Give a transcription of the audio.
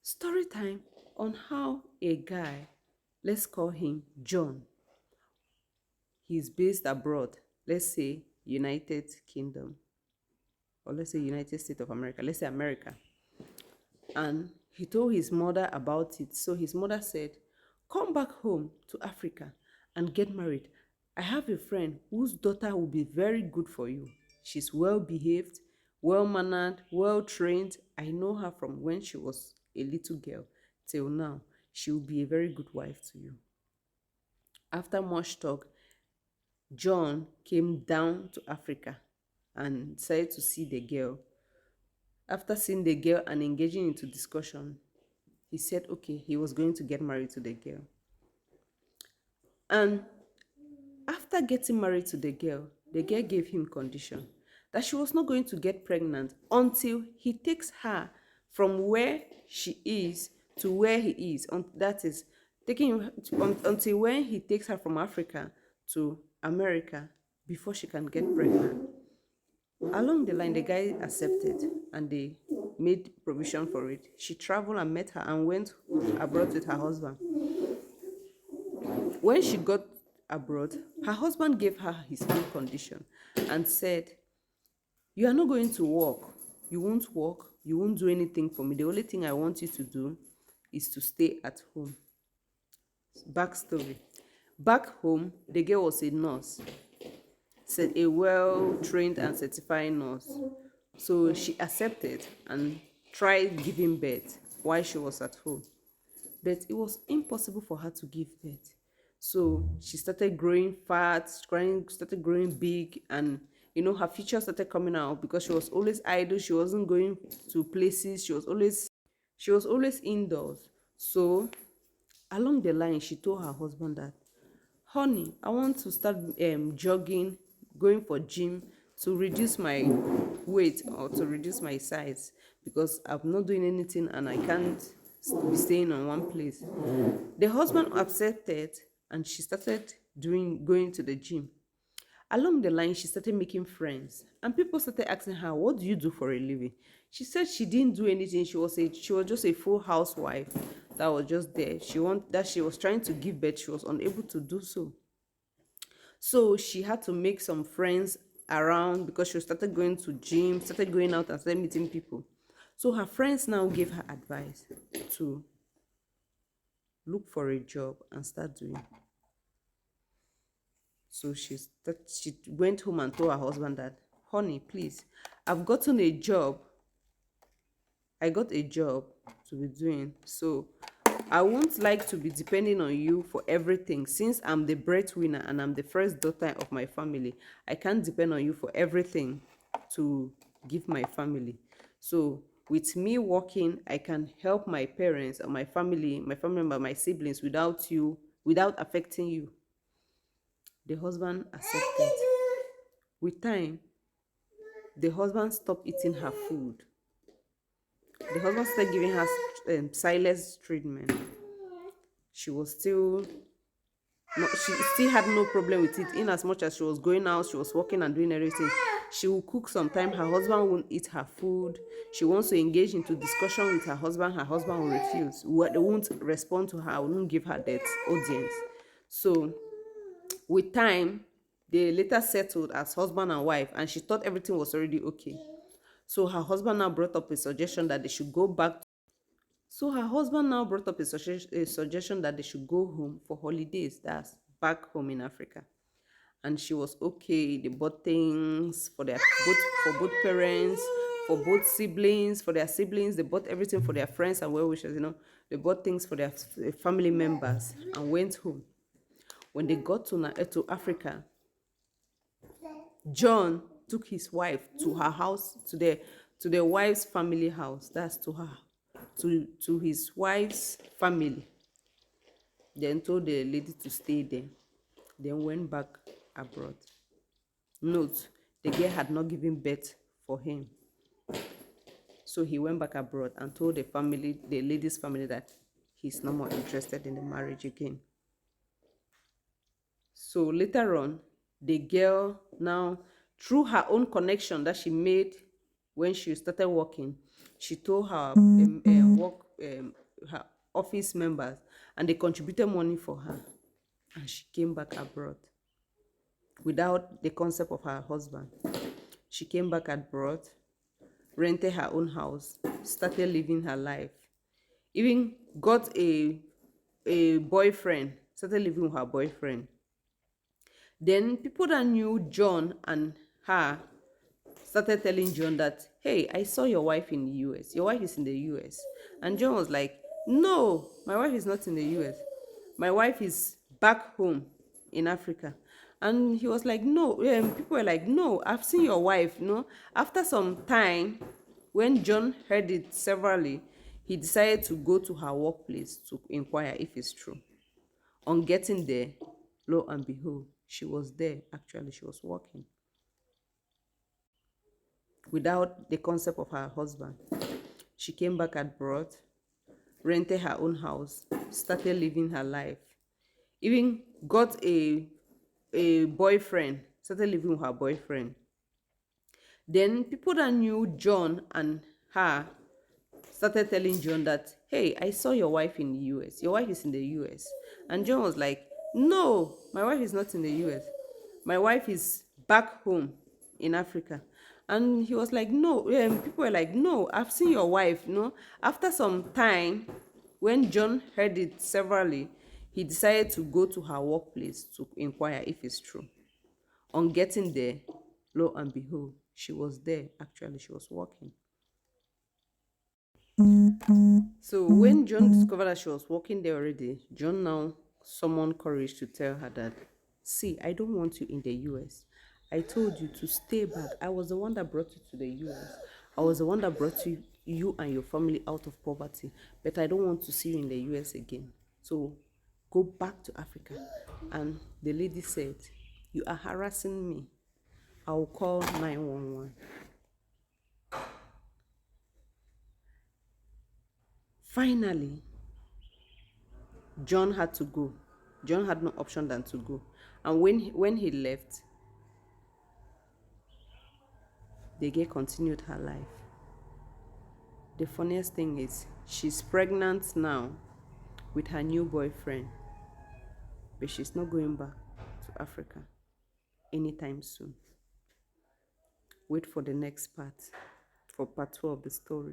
Story time on how a guy, let's call him John, he's based abroad, let's say United Kingdom, or let's say United States of America, let's say America. And he told his mother about it. So his mother said, come back home to Africa and get married. I have a friend whose daughter will be very good for you. She's well behaved, well mannered, well trained. I know her from when she was a little girl till now. She will be a very good wife to you. After much talk, John came down to Africa and decided to see the girl. After seeing the girl and engaging into discussion, he said, okay, he was going to get married to the girl. And after getting married to the girl gave him condition that she was not going to get pregnant until he takes her from where she is to where he is. That is, taking him until when he takes her from Africa to America before she can get pregnant. Along the line, the guy accepted and they made provision for it. She traveled and met her and went abroad with her husband. When she got abroad, her husband gave her his own condition and said, you are not going to work. You won't work. You won't do anything for me. The only thing I want you to do is to stay at home. Backstory. Back home, the girl was a nurse, said a well-trained and certified nurse. So she accepted and tried giving birth while she was at home. But it was impossible for her to give birth. So she started growing fat, started growing big, and her features started coming out because she was always idle. She wasn't going to places. She was always indoors. So along the line, she told her husband that, honey, I want to start jogging, going for gym to reduce my weight or to reduce my size because I'm not doing anything and I can't be staying on one place. The husband accepted and she started going to the gym. Along the line, she started making friends, and people started asking her, "What do you do for a living?" She said she didn't do anything. She was just a full housewife that was just there. She was trying to give birth. She was unable to do so. So she had to make some friends around because she started going to gym, started going out and started meeting people. So her friends now gave her advice to look for a job and start doing. So she went home and told her husband that, honey, please, I've gotten a job. I got a job to be doing. So I won't like to be depending on you for everything. Since I'm the breadwinner and I'm the first daughter of my family, I can't depend on you for everything to give my family. So with me working, I can help my parents or my family member, my siblings without affecting you. The husband accepted. With time, the husband stopped eating her food. The husband started giving her silence treatment. She was still no, she still had no problem with it. In as much as she was going out, she was working and doing everything. She will cook sometimes. Her husband won't eat her food. She wants to engage into discussion with her husband. Her husband will refuse. They won't respond to her. Won't give her that audience. So with time, they later settled as husband and wife, and she thought everything was already okay. So her husband now brought up a suggestion that they should go back. So her husband now brought up a suggestion that they should go home for holidays. That's back home in Africa. And she was okay. They bought things for both parents, for both siblings, for their siblings. They bought everything for their friends and well wishers. They bought things for their family members and went home. When they got to Africa, John took his wife to her house, to the wife's family house. That's to his wife's family. Then told the lady to stay there. Then went back abroad. Note, the girl had not given birth for him. So he went back abroad and told the lady's family that he's no more interested in the marriage again. So later on, the girl now, through her own connection that she made when she started working, she told her her office members, and they contributed money for her, and she came back abroad without the concept of her husband. She came back abroad, rented her own house, started living her life, even got a boyfriend, started living with her boyfriend. Then people that knew John and her started telling John that, hey, I saw your wife in the US. Your wife is in the US. And John was like, no, my wife is not in the US. My wife is back home in Africa. And he was like, no, people were like, no, I've seen your wife. No, after some time, when John heard it severally, he decided to go to her workplace to inquire if it's true. On getting there, lo and behold, she was there. Actually, she was working without the concept of her husband. She came back abroad, rented her own house, started living her life, even got a boyfriend, started living with her boyfriend. Then people that knew John and her started telling John that, hey, I saw your wife in the US. Your wife is in the US. And John was like, no, my wife is not in the US. My wife is back home in Africa. And he was like, no, people were like, no, I've seen your wife. No, after some time, when John heard it severally, he decided to go to her workplace to inquire if it's true. On getting there, lo and behold, she was there. Actually, she was working. So when John discovered that she was working there already, John now summoned courage to tell her that, see, I don't want you in the US. I told you to stay back. I was the one that brought you to the US. I was the one that brought you and your family out of poverty. But I don't want to see you in the US again. So go back to Africa. And the lady said, you are harassing me. I will call 911. Finally, John had to go. John had no option than to go. And when he left, the girl continued her life. The funniest thing is, she's pregnant now with her new boyfriend, but she's not going back to Africa anytime soon. Wait for the next part, for part 2 of the story.